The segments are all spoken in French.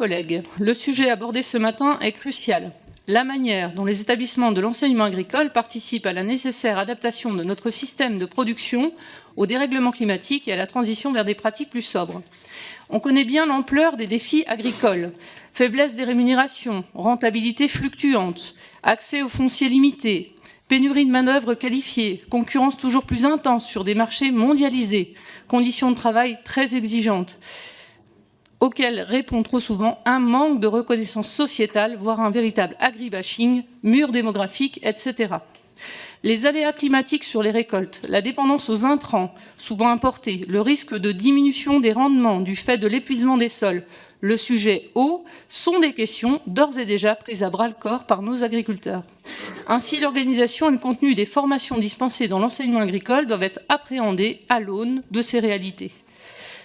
collègues, le sujet abordé ce matin est crucial. La manière dont les établissements de l'enseignement agricole participent à la nécessaire adaptation de notre système de production au dérèglement climatique et à la transition vers des pratiques plus sobres. On connaît bien l'ampleur des défis agricoles. Faiblesse des rémunérations, rentabilité fluctuante, accès au foncier limité, pénurie de main-d'œuvre qualifiée, concurrence toujours plus intense sur des marchés mondialisés, conditions de travail très exigeantes, auxquelles répond trop souvent un manque de reconnaissance sociétale, voire un véritable agribashing, mur démographique, etc. Les aléas climatiques sur les récoltes, la dépendance aux intrants, souvent importés, le risque de diminution des rendements du fait de l'épuisement des sols, le sujet eau, sont des questions d'ores et déjà prises à bras-le-corps par nos agriculteurs. Ainsi, l'organisation et le contenu des formations dispensées dans l'enseignement agricole doivent être appréhendés à l'aune de ces réalités.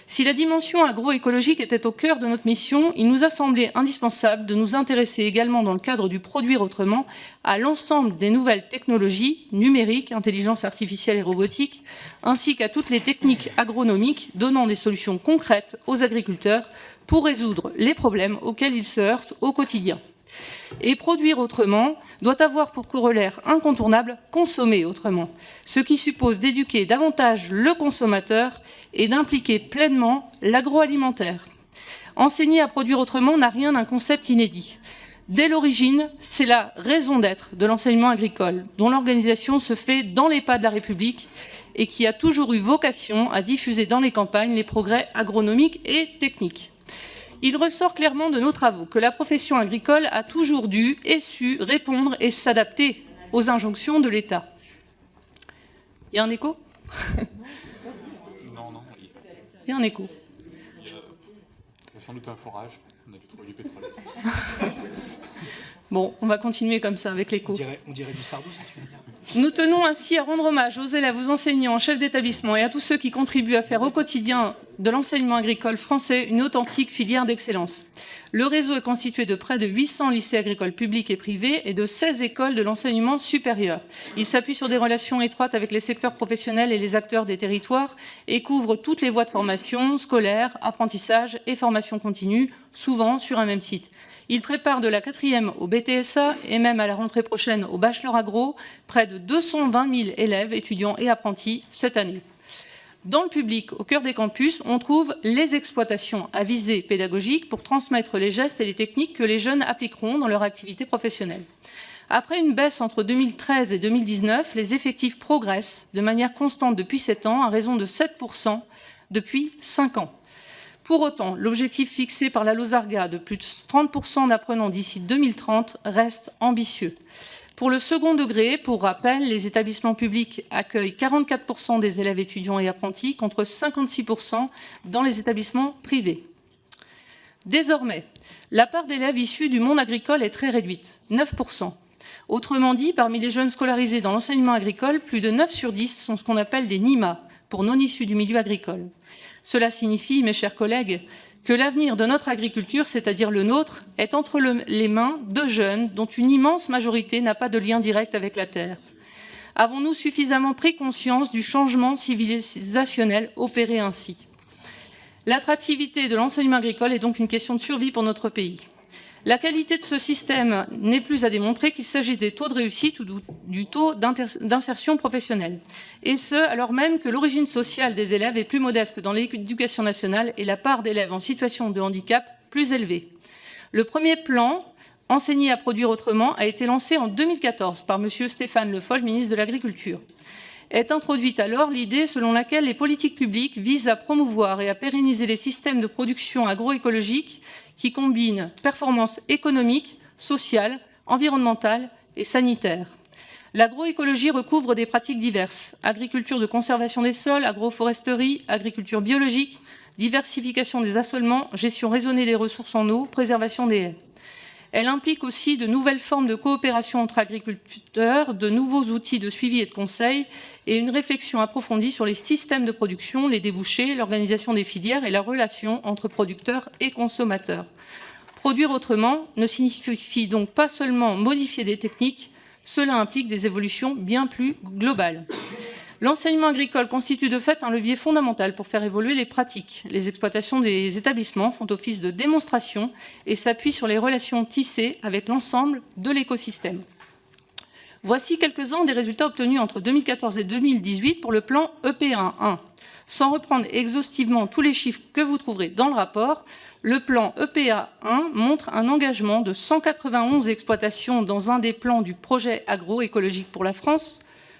Si la dimension agroécologique était au cœur de notre mission, il nous a semblé indispensable de nous intéresser également dans le cadre du Produire autrement à l'ensemble des nouvelles technologies numériques, intelligence artificielle et robotique, ainsi qu'à toutes les techniques agronomiques donnant des solutions concrètes aux agriculteurs pour résoudre les problèmes auxquels ils se heurtent au quotidien. Et produire autrement doit avoir pour corollaire incontournable consommer autrement, ce qui suppose d'éduquer davantage le consommateur et d'impliquer pleinement l'agroalimentaire. Enseigner à produire autrement n'a rien d'un concept inédit. Dès l'origine, c'est la raison d'être de l'enseignement agricole, dont l'organisation se fait dans les pas de la République et qui a toujours eu vocation à diffuser dans les campagnes les progrès agronomiques et techniques. Il ressort clairement de nos travaux que la profession agricole a toujours dû et su répondre et s'adapter aux injonctions de l'État. Il y a un écho ? Non. Il y a un écho. Il y a sans doute un forage. On a dû trouver du pétrole. Bon, on va continuer comme ça avec l'écho. On dirait du sardou, ça tu veux dire. Nous tenons ainsi à rendre hommage aux élèves, aux enseignants, chefs d'établissement et à tous ceux qui contribuent à faire au quotidien de l'enseignement agricole français une authentique filière d'excellence. Le réseau est constitué de près de 800 lycées agricoles publics et privés et de 16 écoles de l'enseignement supérieur. Il s'appuie sur des relations étroites avec les secteurs professionnels et les acteurs des territoires et couvre toutes les voies de formation, scolaire, apprentissage et formation continue, souvent sur un même site. Il prépare de la 4e au BTSA et même à la rentrée prochaine au bachelor agro près de 220 000 élèves, étudiants et apprentis cette année. Dans le public, au cœur des campus, on trouve les exploitations à visée pédagogique pour transmettre les gestes et les techniques que les jeunes appliqueront dans leur activité professionnelle. Après une baisse entre 2013 et 2019, les effectifs progressent de manière constante depuis 7 ans, à raison de 7% depuis 5 ans. Pour autant, l'objectif fixé par la Lozarga de plus de 30% d'apprenants d'ici 2030 reste ambitieux. Pour le second degré, pour rappel, les établissements publics accueillent 44% des élèves étudiants et apprentis contre 56% dans les établissements privés. Désormais, la part d'élèves issus du monde agricole est très réduite, 9%. Autrement dit, parmi les jeunes scolarisés dans l'enseignement agricole, plus de 9 sur 10 sont ce qu'on appelle des NIMA, pour non issus du milieu agricole. Cela signifie, mes chers collègues, que l'avenir de notre agriculture, c'est-à-dire le nôtre, est entre les mains de jeunes dont une immense majorité n'a pas de lien direct avec la terre. Avons-nous suffisamment pris conscience du changement civilisationnel opéré ainsi ? L'attractivité de l'enseignement agricole est donc une question de survie pour notre pays. La qualité de ce système n'est plus à démontrer qu'il s'agisse des taux de réussite ou du taux d'insertion professionnelle. Et ce, alors même que l'origine sociale des élèves est plus modeste que dans l'éducation nationale et la part d'élèves en situation de handicap plus élevée. Le premier plan, Enseigner à produire autrement, a été lancé en 2014 par M. Stéphane Le Foll, ministre de l'Agriculture. Est introduite alors l'idée selon laquelle les politiques publiques visent à promouvoir et à pérenniser les systèmes de production agroécologique qui combinent performances économiques, sociales, environnementales et sanitaires. L'agroécologie recouvre des pratiques diverses, agriculture de conservation des sols, agroforesterie, agriculture biologique, diversification des assolements, gestion raisonnée des ressources en eau, préservation des haies. Elle implique aussi de nouvelles formes de coopération entre agriculteurs, de nouveaux outils de suivi et de conseil et une réflexion approfondie sur les systèmes de production, les débouchés, l'organisation des filières et la relation entre producteurs et consommateurs. Produire autrement ne signifie donc pas seulement modifier des techniques, cela implique des évolutions bien plus globales. L'enseignement agricole constitue de fait un levier fondamental pour faire évoluer les pratiques. Les exploitations des établissements font office de démonstration et s'appuient sur les relations tissées avec l'ensemble de l'écosystème. Voici quelques-uns des résultats obtenus entre 2014 et 2018 pour le plan EP1. Sans reprendre exhaustivement tous les chiffres que vous trouverez dans le rapport, le plan EPA1 montre un engagement de 191 exploitations dans un des plans du projet agroécologique pour la France,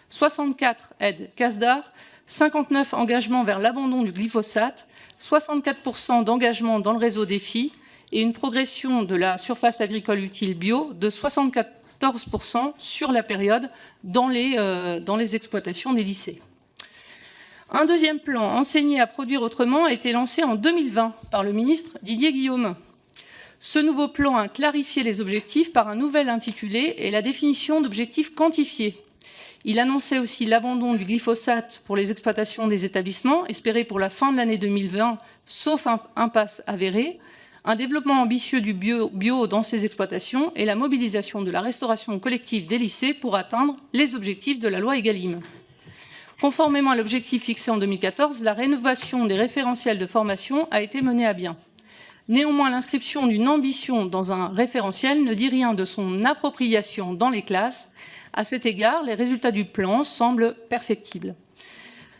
64 aides CASDAR, 59 engagements vers l'abandon du glyphosate, 64% d'engagement dans le réseau défi et une progression de la surface agricole utile bio de 74% sur la période dans les exploitations des lycées. Un deuxième plan, Enseigner à produire autrement, a été lancé en 2020 par le ministre Didier Guillaume. Ce nouveau plan a clarifié les objectifs par un nouvel intitulé et la définition d'objectifs quantifiés. Il annonçait aussi l'abandon du glyphosate pour les exploitations des établissements, espéré pour la fin de l'année 2020, sauf impasse avérée, un développement ambitieux du bio dans ces exploitations et la mobilisation de la restauration collective des lycées pour atteindre les objectifs de la loi Egalim. Conformément à l'objectif fixé en 2014, la rénovation des référentiels de formation a été menée à bien. Néanmoins, l'inscription d'une ambition dans un référentiel ne dit rien de son appropriation dans les classes. À cet égard, les résultats du plan semblent perfectibles.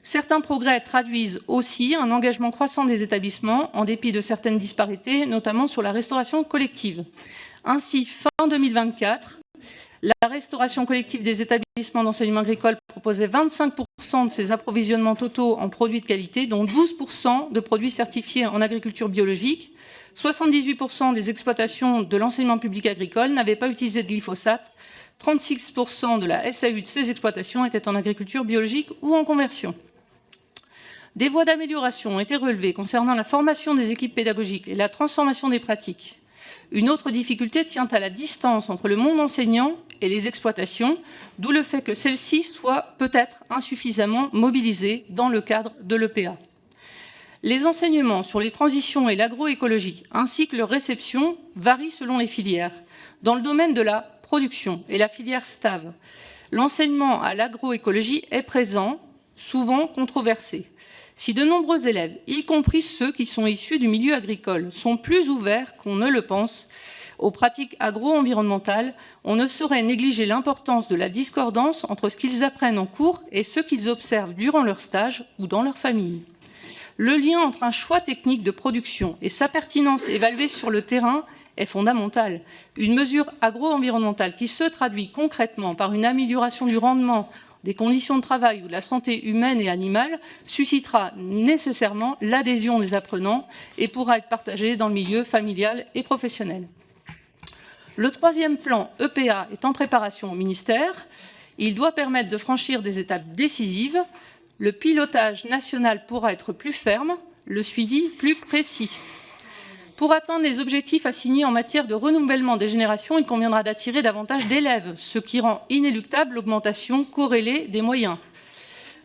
Certains progrès traduisent aussi un engagement croissant des établissements, en dépit de certaines disparités, notamment sur la restauration collective. Ainsi, fin 2024, la restauration collective des établissements d'enseignement agricole proposait 25% de ses approvisionnements totaux en produits de qualité, dont 12% de produits certifiés en agriculture biologique. 78% des exploitations de l'enseignement public agricole n'avaient pas utilisé de glyphosate. 36% de la SAU de ces exploitations étaient en agriculture biologique ou en conversion. Des voies d'amélioration ont été relevées concernant la formation des équipes pédagogiques et la transformation des pratiques. Une autre difficulté tient à la distance entre le monde enseignant et les exploitations, d'où le fait que celles-ci soient peut-être insuffisamment mobilisées dans le cadre de l'EPA. Les enseignements sur les transitions et l'agroécologie, ainsi que leur réception, varient selon les filières. Dans le domaine de la production et la filière STAV, l'enseignement à l'agroécologie est présent, souvent controversé. Si de nombreux élèves, y compris ceux qui sont issus du milieu agricole, sont plus ouverts qu'on ne le pense aux pratiques agro-environnementales, on ne saurait négliger l'importance de la discordance entre ce qu'ils apprennent en cours et ce qu'ils observent durant leur stage ou dans leur famille. Le lien entre un choix technique de production et sa pertinence évaluée sur le terrain est fondamental. Une mesure agro-environnementale qui se traduit concrètement par une amélioration du rendement, des conditions de travail ou de la santé humaine et animale suscitera nécessairement l'adhésion des apprenants et pourra être partagée dans le milieu familial et professionnel. Le troisième plan EPA est en préparation au ministère. Il doit permettre de franchir des étapes décisives. Le pilotage national pourra être plus ferme, le suivi plus précis. Pour atteindre les objectifs assignés en matière de renouvellement des générations, il conviendra d'attirer davantage d'élèves, ce qui rend inéluctable l'augmentation corrélée des moyens.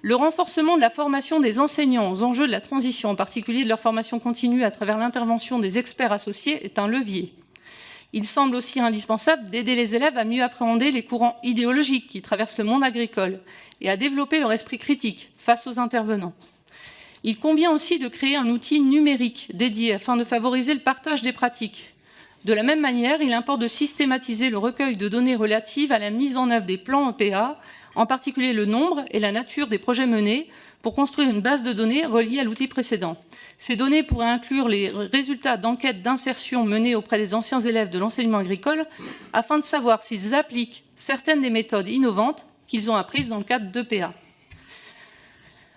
Le renforcement de la formation des enseignants aux enjeux de la transition, en particulier de leur formation continue à travers l'intervention des experts associés, est un levier. Il semble aussi indispensable d'aider les élèves à mieux appréhender les courants idéologiques qui traversent le monde agricole et à développer leur esprit critique face aux intervenants. Il convient aussi de créer un outil numérique dédié afin de favoriser le partage des pratiques. De la même manière, il importe de systématiser le recueil de données relatives à la mise en œuvre des plans EPA, en particulier le nombre et la nature des projets menés, pour construire une base de données reliée à l'outil précédent. Ces données pourraient inclure les résultats d'enquêtes d'insertion menées auprès des anciens élèves de l'enseignement agricole, afin de savoir s'ils appliquent certaines des méthodes innovantes qu'ils ont apprises dans le cadre d'EPA.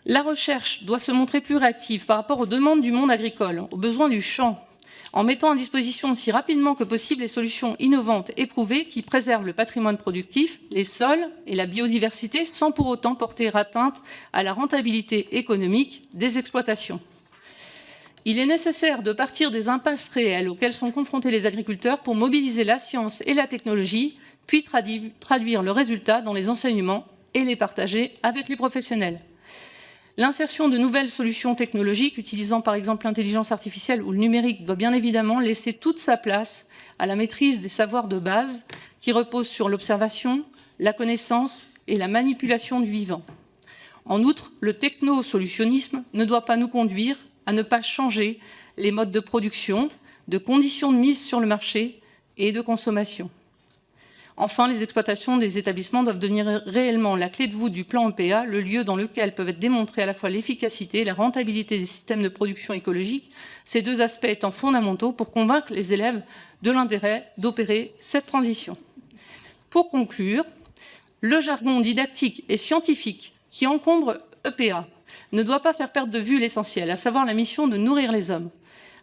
La recherche doit se montrer plus réactive par rapport aux demandes du monde agricole, aux besoins du champ, en mettant à disposition aussi rapidement que possible les solutions innovantes éprouvées qui préservent le patrimoine productif, les sols et la biodiversité, sans pour autant porter atteinte à la rentabilité économique des exploitations. Il est nécessaire de partir des impasses réelles auxquelles sont confrontés les agriculteurs pour mobiliser la science et la technologie, puis traduire le résultat dans les enseignements et les partager avec les professionnels. L'insertion de nouvelles solutions technologiques, utilisant par exemple l'intelligence artificielle ou le numérique, doit bien évidemment laisser toute sa place à la maîtrise des savoirs de base qui reposent sur l'observation, la connaissance et la manipulation du vivant. En outre, le technosolutionnisme ne doit pas nous conduire à ne pas changer les modes de production, de conditions de mise sur le marché et de consommation. Enfin, les exploitations des établissements doivent devenir réellement la clé de voûte du plan EPA, le lieu dans lequel peuvent être démontrées à la fois l'efficacité et la rentabilité des systèmes de production écologique, ces deux aspects étant fondamentaux pour convaincre les élèves de l'intérêt d'opérer cette transition. Pour conclure, le jargon didactique et scientifique qui encombre EPA ne doit pas faire perdre de vue l'essentiel, à savoir la mission de nourrir les hommes.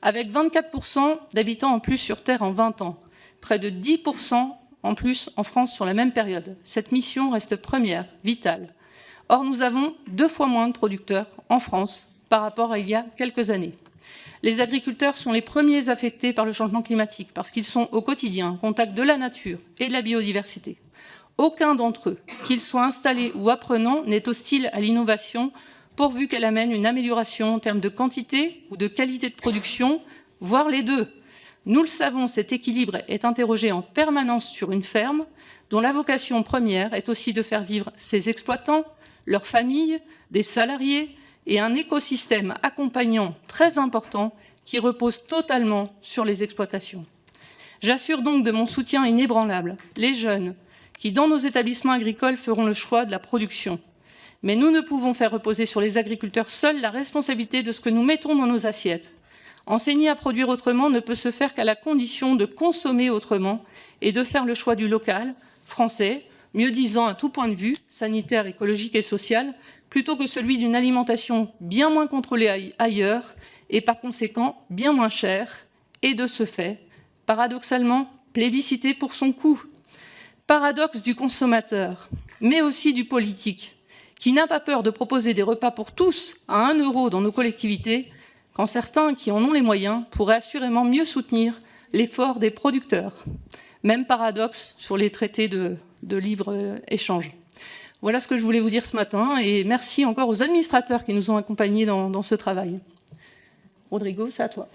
Avec 24% d'habitants en plus sur Terre en 20 ans, près de 10% en plus en France sur la même période. Cette mission reste première, vitale. Or, nous avons 2 fois moins de producteurs en France par rapport à il y a quelques années. Les agriculteurs sont les premiers affectés par le changement climatique parce qu'ils sont au quotidien en contact de la nature et de la biodiversité. Aucun d'entre eux, qu'ils soient installés ou apprenants, n'est hostile à l'innovation pourvu qu'elle amène une amélioration en termes de quantité ou de qualité de production, voire les deux. Nous le savons, cet équilibre est interrogé en permanence sur une ferme dont la vocation première est aussi de faire vivre ses exploitants, leurs familles, des salariés et un écosystème accompagnant très important qui repose totalement sur les exploitations. J'assure donc de mon soutien inébranlable les jeunes qui, dans nos établissements agricoles, feront le choix de la production. Mais nous ne pouvons faire reposer sur les agriculteurs seuls la responsabilité de ce que nous mettons dans nos assiettes. Enseigner à produire autrement ne peut se faire qu'à la condition de consommer autrement et de faire le choix du local, français, mieux disant à tout point de vue, sanitaire, écologique et social, plutôt que celui d'une alimentation bien moins contrôlée ailleurs et par conséquent bien moins chère et de ce fait, paradoxalement, plébiscitée pour son coût. Paradoxe du consommateur, mais aussi du politique, qui n'a pas peur de proposer des repas pour tous à 1 € dans nos collectivités, quand certains qui en ont les moyens pourraient assurément mieux soutenir l'effort des producteurs. Même paradoxe sur les traités de libre-échange. Voilà ce que je voulais vous dire ce matin et merci encore aux administrateurs qui nous ont accompagnés dans ce travail. Rodrigo, c'est à toi.